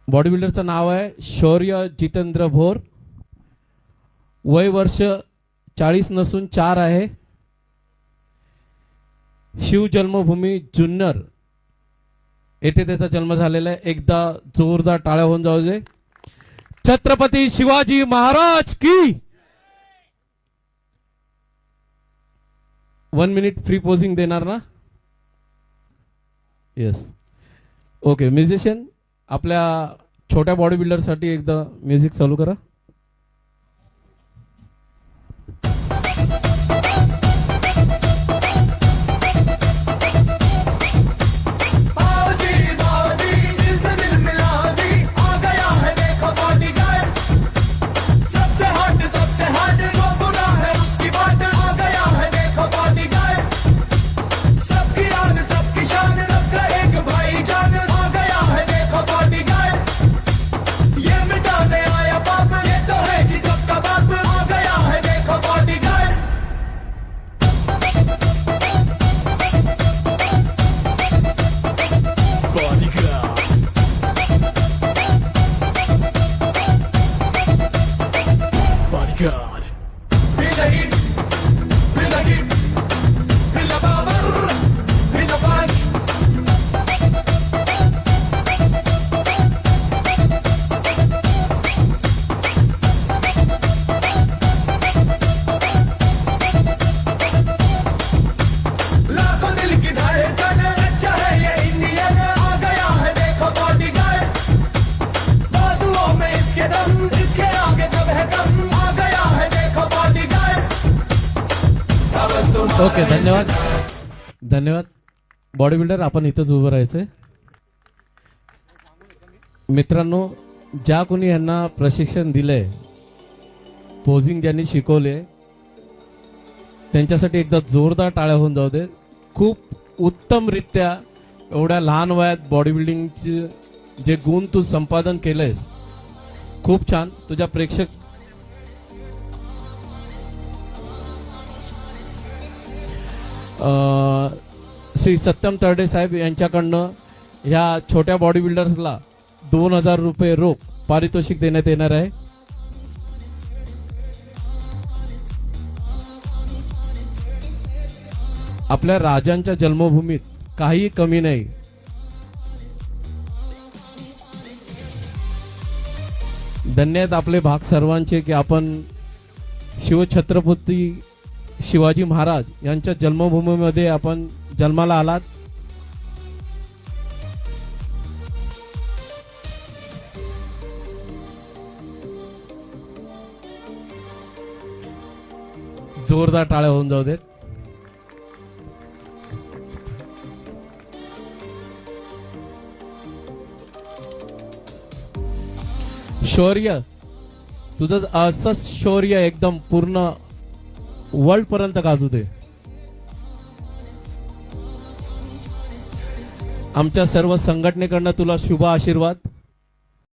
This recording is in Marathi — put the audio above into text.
बॉडी बिल्डरचं नाव आहे शौर्य जितेंद्र भोर. वय वर्ष 40 नसून 4 आहे. शिव जन्मभूमी जुन्नर येथे त्याचा जन्म झालेला आहे. एकदा जोरदार टाळ्या होऊन जाऊ दे. छत्रपती शिवाजी महाराज की. 1 मिनिट फ्री पोजिंग देणार ना? येस. ओके. म्युझिशियन आपल्या छोट्या बॉडी बिल्डर साठी एकदा म्युझिक चालू करा. God. Feel the heat, feel the heat, feel the power, feel the punch. लाखों दिल की धड़कन, सच्चा है ये इंडियन. आ गया है देखो बॉडीगार्ड. बाजुओं में इसके दम, इसके आगे सब है कम. ओके. धन्यवाद. धन्यवाद. बॉडी बिल्डर आपण इथंच उभं राहायचंय. मित्रांनो, ज्या कोणी यांना प्रशिक्षण दिलंय, पोजिंग ज्यांनी शिकवले, त्यांच्यासाठी एकदा जोरदार टाळ्या होऊन जाऊ दे. खूप उत्तमरित्या एवढ्या लहान वयात बॉडी बिल्डिंगचे जे गुण तू संपादन केलंयस, खूप छान. तुझ्या प्रेक्षक श्री सत्यम तरडे साहेब यांच्याकडनं ह्या छोट्या बॉडी बिल्डर्सला 2000 रुपये रोख पारितोषिक देण्यात येणार आहे. आपल्या राजांच्या जन्मभूमीत काही कमी नाही. धन्यवाद आपले भाग सर्वांचे की आपण शिवछत्रपती शिवाजी महाराज यांच्या जन्मभूमीमध्ये आपण जन्माला आलात. जोरदार टाळ्या होऊन जाऊ देत. शौर्य, तुझं असंच शौर्य एकदम पूर्ण वर्ल्ड पर्यंत गाजू दे. आमच्या सर्व संघटनेकडनं तुला शुभ आशीर्वाद.